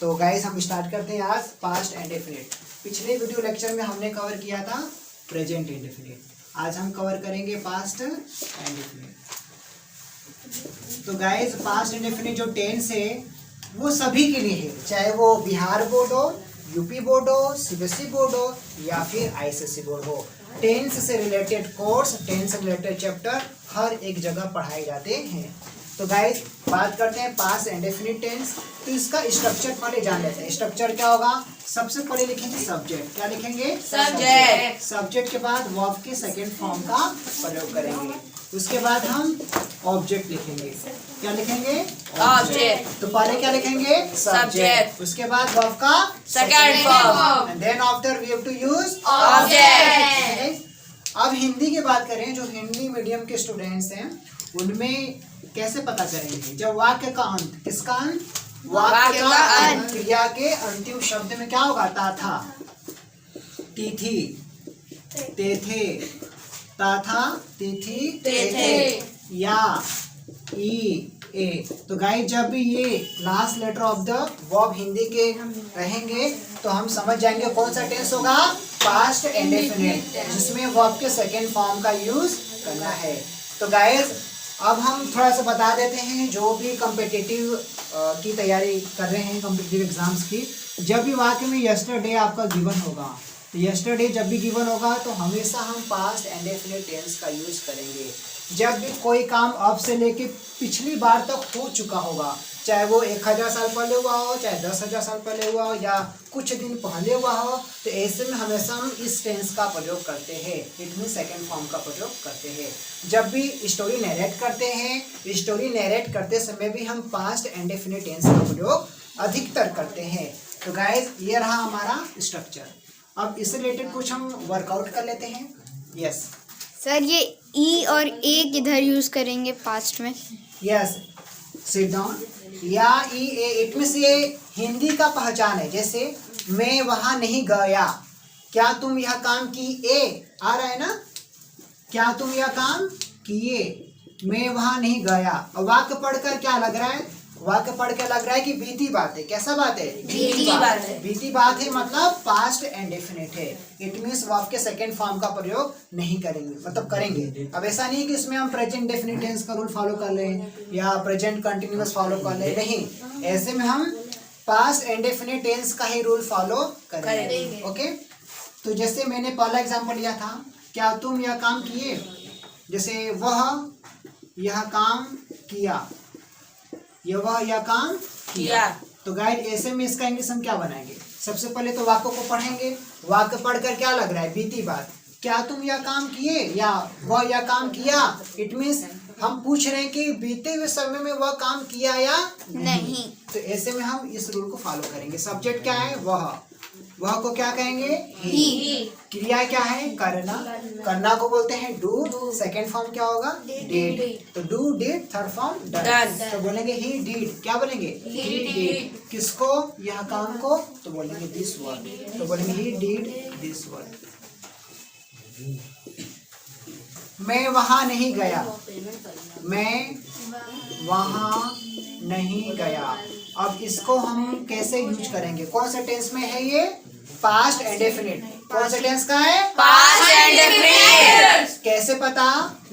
तो गाइस हम स्टार्ट करते हैं आज पास्ट इंडेफिनिट। पिछले वीडियो लेक्चर में हमने कवर किया था प्रेजेंट इंडेफिनिट, आज हम कवर करेंगे पास्ट इंडेफिनिट। तो गाइस पास्ट इंडेफिनिट जो टेंस है वो सभी के लिए है, चाहे वो बिहार बोर्ड हो, यूपी बोर्ड हो, सीबीएसई बोर्ड हो या फिर आईसीएसई बोर्ड हो। टेंस से रिलेटेड कोर्स, टेंस से रिलेटेड चैप्टर हर एक जगह पढ़ाए जाते हैं। तो गाइस बात करते हैं पास्ट इंडेफिनिट टेंस। तो इसका स्ट्रक्चर पहले जान लेते हैं। स्ट्रक्चर क्या होगा? सबसे पहले लिखेंगे सब्जेक्ट। क्या लिखेंगे? सब्जेक्ट। सब्जेक्ट के बाद वर्ब के सेकंड फॉर्म का प्रयोग करेंगे। उसके बाद हम ऑब्जेक्ट लिखेंगे। क्या लिखेंगे? ऑब्जेक्ट। तो पहले क्या लिखेंगे? सब्जेक्ट। उसके बाद वर्ब का second form. And then after we have to use object. अब हिंदी की बात करें, जो हिंदी मीडियम के स्टूडेंट्स हैं उनमें कैसे पता करेंगे? जब वाक्य का अंत, किसका अंत? वाक्य का अंत। क्रिया के अंतिम शब्द में क्या होगा? ता था, तिथि, तेथे, ता था, तिथि, तेथे, या, ई, ए। तो गाइस जब भी ये last letter of the verb Hindi के रहेंगे तो हम समझ जाएंगे कौन सा टेंस होगा? पास्ट इंडेफिनिट, जिसमें वर्ब के सेकेंड फॉर्म का यूज करना है। तो गाइस अब हम थोड़ा सा बता देते हैं, जो भी कॉम्पिटिटिव की तैयारी कर रहे हैं, कॉम्पिटिटिव एग्जाम्स की, जब भी वाक्य में यस्टरडे आपका गिवन होगा, तो यस्टरडे जब भी गिवन होगा तो हमेशा हम पास्ट इंडेफिनिट टेंस का यूज करेंगे। जब भी कोई काम अब से लेके पिछली बार तक हो चुका होगा, चाहे वो 1000 साल पहले हुआ हो, चाहे 10,000 साल पहले हुआ हो या कुछ दिन पहले हुआ हो, तो ऐसे में हमेशा हम इस टेंस का प्रयोग करते हैं। इट मीन सेकेंड फॉर्म का प्रयोग करते हैं। जब भी स्टोरी नरेट करते हैं, स्टोरी नरेट करते समय भी हम पास्ट इंडेफिनिट टेंस का प्रयोग अधिकतर करते हैं। तो गाइस ये रहा हमारा स्ट्रक्चर। अब इससे रिलेटेड कुछ हम वर्कआउट कर लेते हैं। यस सर, ये ई और ए किधर यूज करेंगे पास्ट में? Yes, sit down. या ई ए, इट मीन्स ये हिंदी का पहचान है। जैसे मैं वहां नहीं गया, क्या तुम यह काम किए? आ रहा है ना? क्या तुम यह काम किए? मैं वहां नहीं गया। और वाक्य पढ़कर क्या लग रहा है? वाक्य पढ़ के लग रहा है कि बीती बात है। कैसा बात है? बीती बात है। बीती बात है मतलब पास्ट इंडेफिनिट है। इट मीन्स वर्ब के सेकंड फॉर्म का प्रयोग नहीं करेंगे, मतलब करेंगे। अब ऐसा नहीं कि इसमें हम प्रेजेंट डेफिनिट टेंस का रूल फॉलो कर लें या प्रेजेंट कंटिन्यूअस फॉलो कर लें, नहीं। ऐसे में हम पास्ट इंडेफिनिट टेंस का ही रूल फॉलो करेंगे। ओके, तो जैसे मैंने पहला एग्जांपल लिया था, क्या तुम यह काम किए? जैसे वह यह काम किया, वह यह काम किया। तो गाइड ऐसे में इसका इंग्लिश हम क्या बनाएंगे? सबसे पहले तो वाक्य को पढ़ेंगे। वाक्य पढ़कर क्या लग रहा है? बीती बात। क्या तुम यह काम किए या वह यह काम किया? इट मीन्स हम पूछ रहे हैं कि बीते हुए समय में वह काम किया या नहीं। तो ऐसे में हम इस रूल को फॉलो करेंगे। सब्जेक्ट क्या है? वह को क्या कहेंगे? ही। क्रिया क्या है? करना। करना को बोलते हैं डू। सेकंड फॉर्म क्या होगा? डिड। तो do, did, third form done. तो बोलेंगे ही डिड। क्या बोलेंगे? He did. किसको? यह काम को। तो बोलेंगे दिस वर्क। तो बोलेंगे ही डिड दिस वर्क। मैं वहां नहीं गया, मैं वहां नहीं गया। अब इसको हम कैसे यूज करेंगे? कौन से टेंस में है ये? Past indefinite. कौन से टेंस का है? Past indefinite. कैसे पता?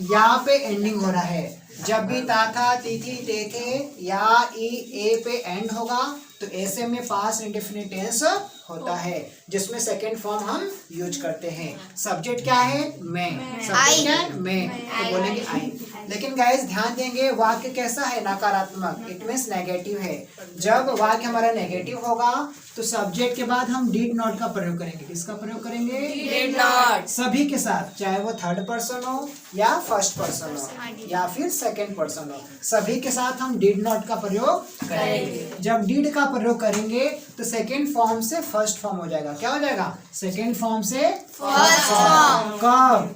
यहाँ पे एंडिंग हो रहा है। जब भी ता था, तिथि, तेथे या ई ए पे एंड होगा तो ऐसे में पास्ट इंडेफिनिट टेंस होता है, जिसमें सेकंड फॉर्म हम यूज करते हैं। सब्जेक्ट क्या है? मैं। सब्जेक्ट क्या है? मैं। तो बोलेंगे आई। लेकिन गाइस ध्यान देंगे, वाक्य कैसा है? नकारात्मक। इट मीन्स नेगेटिव है। जब वाक्य हमारा नेगेटिव होगा तो सब्जेक्ट के बाद हम डिड नॉट का प्रयोग करेंगे। किसका प्रयोग करेंगे? Did not. सभी के साथ, चाहे वो थर्ड पर्सन हो या फर्स्ट पर्सन हो या फिर सेकंड पर्सन हो, सभी के साथ हम डिड नॉट का प्रयोग करेंगे। जब डिड का प्रयोग करेंगे तो सेकंड फॉर्म से फर्स्ट फॉर्म हो जाएगा। क्या हो जाएगा? सेकंड फॉर्म से फर्स्ट फॉर्म। कब?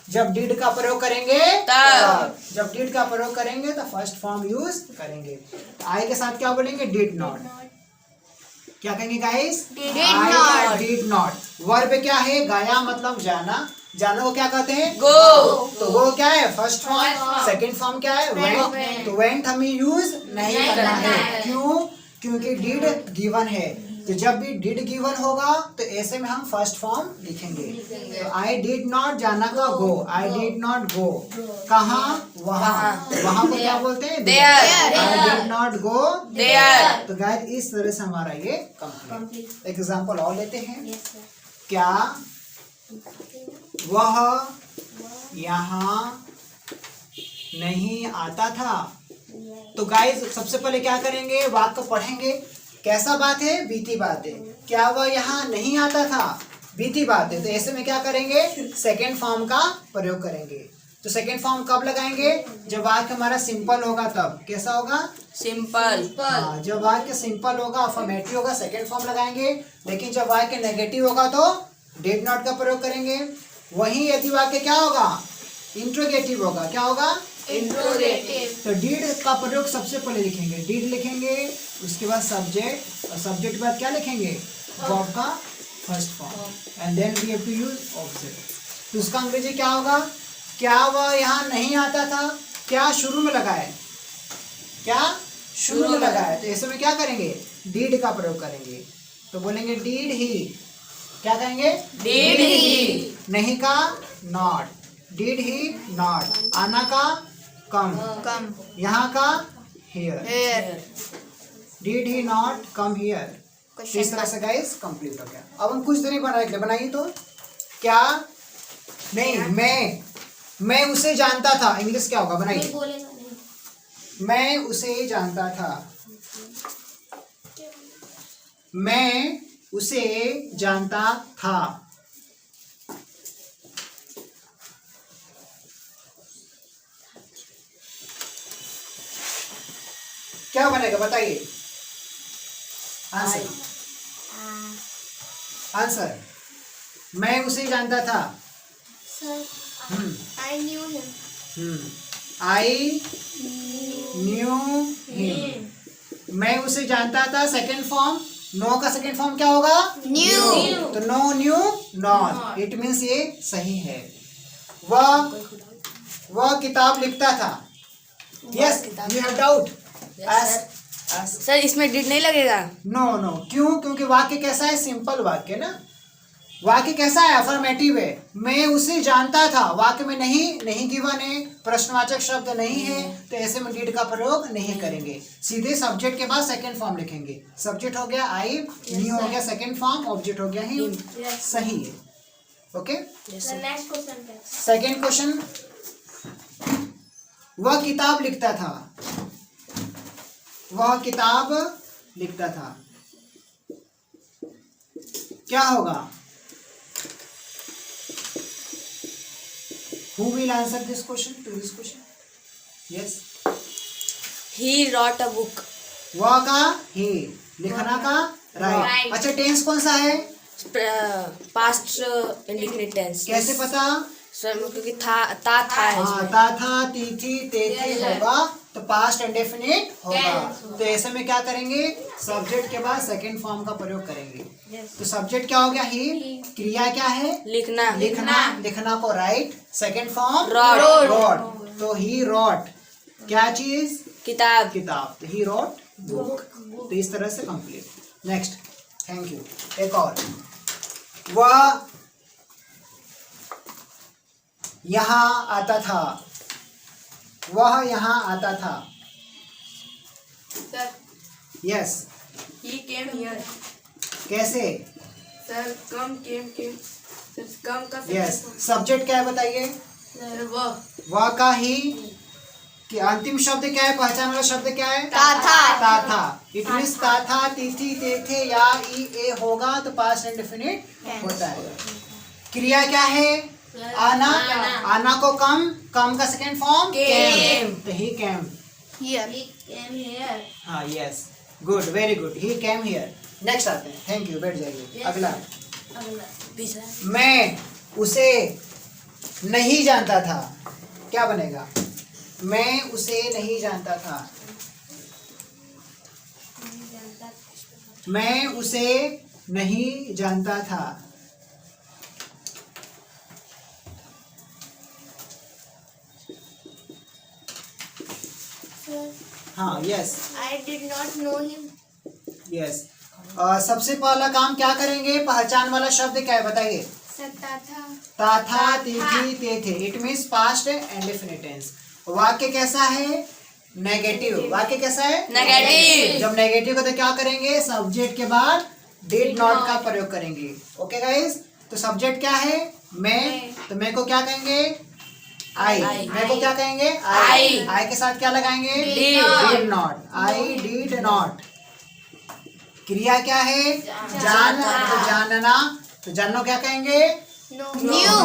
जब डिड का प्रयोग करेंगे तब। जब डिड का प्रयोग करेंगे तो फर्स्ट फॉर्म यूज करेंगे। आई के साथ क्या बोलेंगे? Did not. क्या कहेंगे guys? I did not. Verb क्या है? गया मतलब जाना। जाना को क्या कहते हैं? गो। तो वो क्या है? First form. सेकंड फॉर्म क्या है? वेंट। तो वेंट हमें यूज नहीं करना है। क्यों? क्योंकि डिड गिवन है, तो जब भी डिड गिवन होगा तो ऐसे में हम फर्स्ट फॉर्म लिखेंगे। तो आई डिड नॉट, जाना का गो, आई डिड नॉट गो, कहाँ, वहाँ, वहाँ को क्या बोलते हैं, There. I did not go There. तो गाइस इस तरह से हमारा ये कंप्लीट। एग्जांपल और लेते हैं, क्या वह यहाँ नहीं आता था। तो गाइस सबसे पहले क्या करेंगे, वाक्य को पढ़ेंगे, कैसा बात है, बीती बात है, क्या वह यहाँ नहीं आता था, बीती बात है, तो ऐसे में क्या करेंगे, सेकेंड फॉर्म का प्रयोग करेंगे। तो सेकेंड फॉर्म कब लगाएंगे, जब वाक्य हमारा सिंपल होगा तब। कैसा होगा, Simple. हाँ, जब वाक्य सिंपल होगा, अफर्मेटिव होगा, सेकेंड फॉर्म लगाएंगे। लेकिन जब वाक्य नेगेटिव होगा तो डिड नॉट का प्रयोग करेंगे। वहीं यदि वाक्य क्या होगा, इंट्रोगेटिव होगा, क्या होगा, Interrogative. तो डिड का प्रयोग सबसे पहले लिखेंगे, डिड लिखेंगे, उसके बाद सब्जेक्ट, और सब्जेक्ट के बाद क्या लिखेंगे, वर्ब का first form, and then we have to use object. तो उसका अंग्रेजी क्या होगा, क्या वह यहाँ नहीं आता था, क्या शुरू में लगा है, क्या शुरू में लगा है, तो ऐसे में क्या करेंगे, डिड का प्रयोग करेंगे। तो बोलेंगे डिड ही, क्या कहेंगे, Did he. नहीं का नॉट, डिड ही नॉट, आना का कम, यहाँ का here, did he not come here. इस तरह से गाइस कंप्लीट हो गया। अब हम कुछ तो नहीं बनाएंगे, बनाइए तो, क्या नहीं, मैं उसे जानता था, इंग्लिश क्या होगा, बनाइए, मैं उसे जानता था, मैं उसे जानता था, क्या बनेगा बताइए, आंसर, आंसर, मैं उसे जानता था, आई न्यू हिम, मैं उसे जानता था, सेकेंड फॉर्म, नो का सेकेंड फॉर्म क्या होगा, न्यू। तो know knew not, it means ये सही है। वह किताब लिखता था, yes you have doubt, sir इसमें डिड नहीं लगेगा। नो, क्यों, क्योंकि वाक्य कैसा है, सिंपल वाक्य ना, वाक्य कैसा है, अफर्मेटिव है, मैं उसे जानता था, वाक्य में नहीं गिवन है, प्रश्नवाचक शब्द नहीं है, तो ऐसे में डिड का प्रयोग नहीं करेंगे, सीधे सब्जेक्ट के बाद सेकंड फॉर्म लिखेंगे। सब्जेक्ट हो गया आई, न्यू हो गया सेकंड फॉर्म, ऑब्जेक्ट हो गया हिम, सही है। ओके, सेकंड क्वेश्चन, वह किताब लिखता था, वह किताब लिखता था, क्या होगा, who will answer this question, to this question, yes, He wrote a book. वह का ही, लिखना का राइट। अच्छा टेंस कौन सा है, Past indefinite tense. कैसे पता, सर क्योंकि था है हाँ, इसमें। था थी ते थे होगा तो पास्ट इंडेफिनिट होगा, तो ऐसे में क्या करेंगे, सब्जेक्ट के बाद सेकंड फॉर्म का प्रयोग करेंगे। तो सब्जेक्ट क्या हो गया, ही, क्रिया क्या है, लिखना। लिखना को राइट, सेकंड फॉर्म Wrote. तो ही रॉट, क्या चीज, किताब। तो ही रॉट बुक। तो इस तरह से कंप्लीट। Next, thank you. एक और, वह यहाँ आता था, वह यहाँ आता था, Sir, yes, he came here. कैसे, Sir, came. Sir, come का यस, सब्जेक्ट क्या है बताइए, Sir, वह वह का ही, कि अंतिम शब्द क्या है, पहचान वाला शब्द क्या है, था। इट मीन्स था, तिथि ते थे या ई ए होगा तो पास्ट इंडेफिनिट होता है। क्रिया क्या है, आना को कम का सेकेंड फॉर्म Came. तो ही कैम, he came here. हाँ yes, good, very good, he cam here. Next आते हैं, थैंक यू, बैठ जाइए। अगला, अगला मैं उसे नहीं जानता था, क्या बनेगा, मैं उसे नहीं जानता था, मैं उसे नहीं जानता था, हाँ yes, I did not know him. Yes. सबसे पहला काम क्या करेंगे, पहचान वाला शब्द क्या है बताइए। था था थे थे। It means past indefinite tense. वाक्य कैसा है, नेगेटिव। वाक्य कैसा है, नेगेटिव। जब नेगेटिव का तो क्या करेंगे, सब्जेक्ट के बाद डिड नॉट का प्रयोग करेंगे। ओके गाइस, तो सब्जेक्ट क्या है, मैं, तो मैं को क्या कहेंगे, आई। मैं को क्या कहेंगे, आई। आई के साथ क्या लगाएंगे, did not. I did not. क्रिया क्या है, जान, तो जानना, तो जानना क्या कहेंगे, न्यू।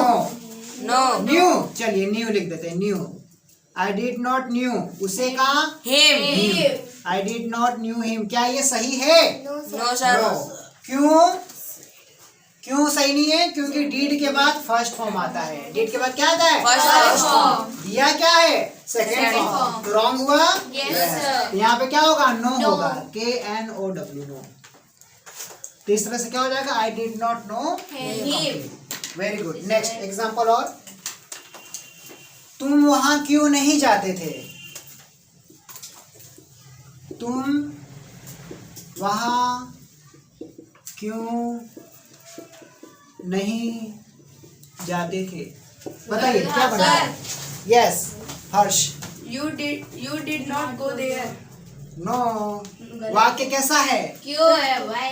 नो। न्यू। चलिए न्यू लिख देते हैं, new. I did not new, उसे का him. I did not knew him. क्या ये सही है, नो सर। नो। क्यों, क्यों सही नहीं है, क्योंकि डीड के बाद फर्स्ट फॉर्म आता है। डीड के बाद क्या आता है, फर्स्ट फॉर्म। दिया क्या है, सेकेंड फॉर्म। तो रॉन्ग हुआ, तो यहाँ पे क्या होगा, नो होगा, KNOW, नो। तो इस तरह से क्या हो जाएगा, I did not know him. Very good. Next example और, तुम वहां क्यों नहीं जाते थे, तुम वहां क्यों नहीं जाते थे, बताइए क्या बना। Yes Harsh. You did not go there. No. वाक्य कैसा है, क्यों है, why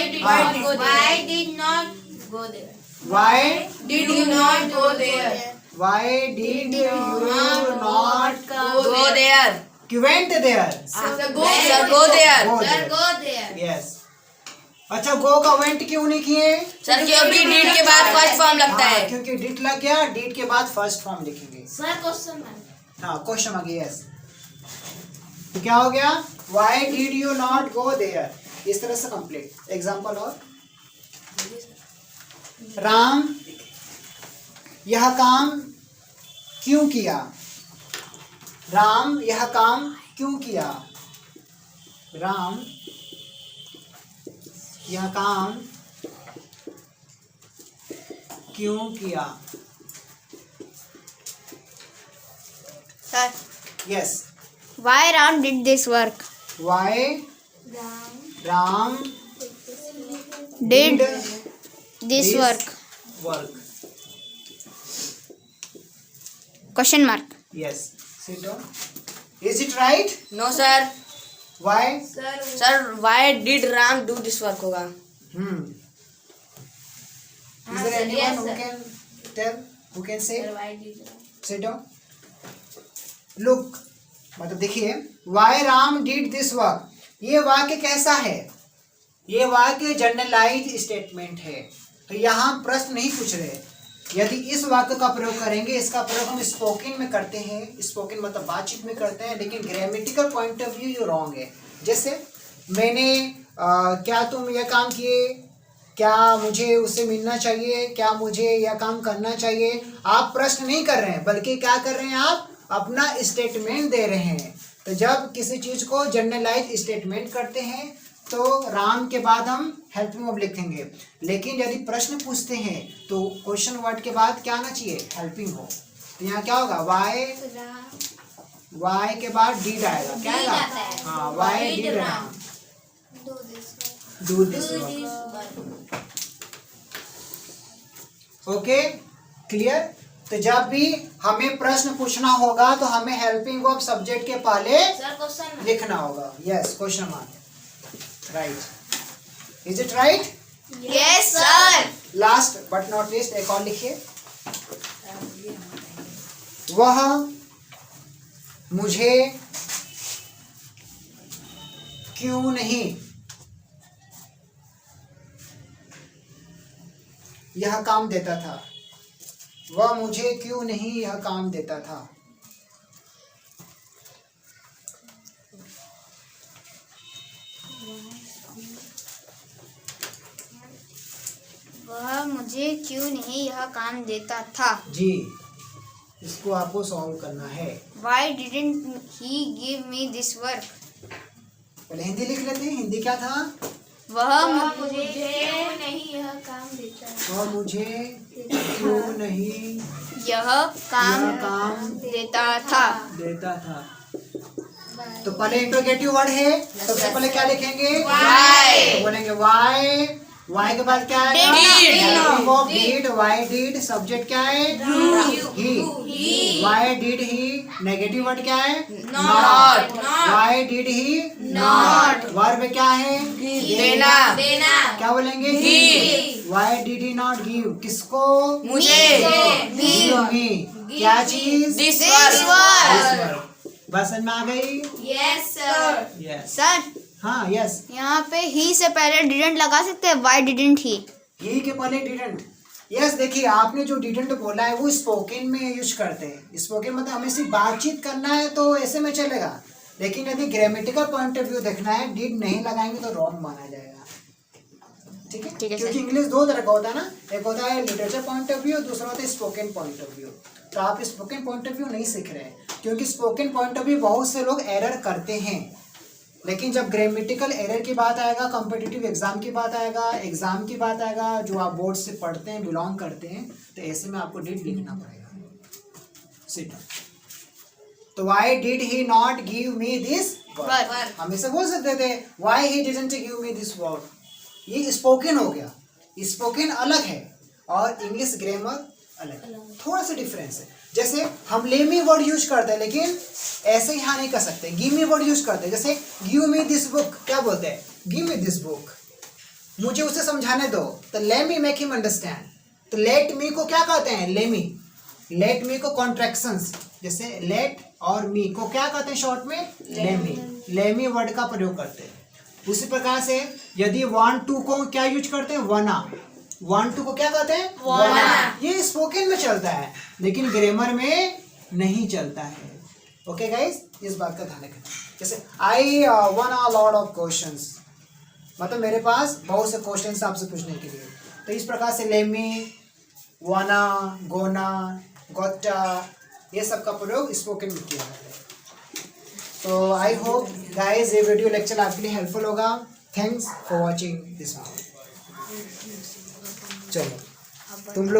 did not go there? Why Did you not go there? Why did you not go there. क्वेंट there, sir go there. Go there. Yes. अच्छा, go का went क्यों नहीं किए, सर क्योंकि डीड के बाद फर्स्ट फॉर्म लगता हाँ, है। क्योंकि डिड लग गया, डिड के बाद फर्स्ट फॉर्म लिखेंगे। Sir, question mark. हाँ, क्वेश्चन आ गया। यस, तो क्या हो गया, why did you not go there. इस तरह से कंप्लीट। एग्जाम्पल और, राम यह काम क्यों किया, राम यह काम क्यों किया, राम यह काम क्यों किया। Sir, yes. why Ram did this work? Why Ram Did this work? Work. Question mark. Yes. Sit down. Is it right? No sir. Why? Sir why did Ram do this work होगा। Hmm. Is there anyone who can tell? Who can say? Why did you? Sit down. Look. मतलब देखिए, why Ram did this work? ये वाक्य कैसा है? ये वाक्य generalise statement है। तो यहाँ प्रश्न नहीं पूछ रहे। यदि इस वाक्य का प्रयोग करेंगे, इसका प्रयोग हम स्पोकन में करते हैं, स्पोकन मतलब बातचीत में करते हैं, लेकिन ग्रामेटिकल पॉइंट ऑफ व्यू ये रॉन्ग है। जैसे मैंने क्या तुम यह काम किए, क्या मुझे उससे मिलना चाहिए, क्या मुझे यह काम करना चाहिए। आप प्रश्न नहीं कर रहे हैं, बल्कि क्या कर रहे हैं, आप अपना स्टेटमेंट दे रहे हैं। तो जब किसी चीज को जनरलाइज स्टेटमेंट करते हैं तो राम के बाद हम हेल्पिंग वर्ब लिखेंगे, लेकिन यदि प्रश्न पूछते हैं तो क्वेश्चन वर्ड के बाद क्या आना चाहिए, हेल्पिंग हो। तो यहाँ क्या होगा, वाई के बाद डीड आएगा, क्या आएगा, हाँ, why did Ram do this work. Okay, clear. तो जब भी हमें प्रश्न पूछना होगा तो हमें हेल्पिंग वर्ब सब्जेक्ट के पहले Sir, question mark. लिखना होगा। Yes, question mark. Right. Is it right? Yes, sir. Last but not least एक और लिखिए। वह मुझे क्यों नहीं यह काम देता था, वह मुझे क्यों नहीं यह काम देता था। वह मुझे क्यों नहीं यह काम देता था। जी, इसको आपको सॉल्व करना है। Why didn't he give me this work? पहले हिंदी लिख लेते हैं। हिंदी क्या था, वह मुझे क्यों नहीं यह काम देता। वह मुझे क्यों नहीं यह काम यह काम देता था। देता था। तो पहले इंट्रोगेटिव वर्ड है, सबसे पहले क्या लिखेंगे? वाई। तो बोलेंगे वाई। वाई के बाद क्या है? डिड। Why did. सब्जेक्ट क्या है? He. Why did he. Negative word क्या है? Not. Why did he not. Verb क्या है? देना। क्या बोलेंगे? Give. Why did he not give? किसको? मुझे। Give me. क्या चीज? This work. बस समझ में आ गई? Yes, sir. यस। सर हाँ यस। यहाँ पे ही से पहले डिडंट लगा सकते हैं, वाई डिडंट ही? ही के पहले डिडंट। यस, देखिए आपने जो डिडंट बोला है वो स्पोकन में यूज करते हैं। स्पोकन मतलब हमें सिर्फ बातचीत करना है तो ऐसे में चलेगा, लेकिन यदि ग्रामेटिकल पॉइंट ऑफ व्यू देखना है, डिड नहीं लगाएंगे तो रॉन्ग माना जाएगा। ठीक है, ठीक है क्योंकि इंग्लिश दो तरह का होता है ना, एक होता है लिटरेचर पॉइंट ऑफ व्यू, दूसरा होता है स्पोकन पॉइंट ऑफ व्यू। तो आप स्पोकन पॉइंट ऑफ व्यू नहीं सीख रहे हैं, क्योंकि स्पोकन पॉइंट ऑफ व्यू बहुत से लोग एरर करते हैं, लेकिन जब ग्रामेटिकल एरर की बात आएगा, कॉम्पिटिटिव एग्जाम की बात आएगा, एग्जाम की बात आएगा, जो आप बोर्ड से पढ़ते हैं, बिलोंग करते हैं, तो ऐसे में आपको डिड लिखना पड़ेगा। सिट। तो why did he not give me this word? हम इसे बोल सकते थे why he didn't give me this word. ये स्पोकन हो गया। स्पोकन अलग है और इंग्लिश ग्रामर अलग, थोड़ा सा डिफरेंस है। जैसे हम ले मी वर्ड यूज करते हैं, लेकिन ऐसे यहाँ नहीं कर सकते। गिव मी वर्ड यूज करते हैं, जैसे गिव मी दिस बुक, क्या बोलते हैं? गिव मी दिस बुक, मुझे उसे समझाने दो, तो let me make him understand. तो लेट मी को क्या कहते हैं? ले मी। लेट मी को कॉन्ट्रैक्शंस, जैसे लेट और मी को क्या कहते हैं शॉर्ट में? ले मी। ले मी वर्ड का प्रयोग करते हैं। उसी प्रकार से यदि वांट टू को क्या यूज करते हैं? वना। वांट टू को क्या कहते हैं? वाना। ये स्पोकन में चलता है, लेकिन ग्रामर में नहीं चलता है। ओके गाइस, इस बात का ध्यान रखें। जैसे I one a lot of questions, मतलब मेरे पास बहुत से क्वेश्चंस आपसे पूछने के लिए। तो इस प्रकार से लेमी, वाना, गोना, गोटा, ये सब का प्रयोग स्पोकन में किया जाता है। तो आई होप गाइस ये वीडियो लेक्चर आपके लिए हेल्पफुल होगा। Thanks for watching this video. चलो तुम लोग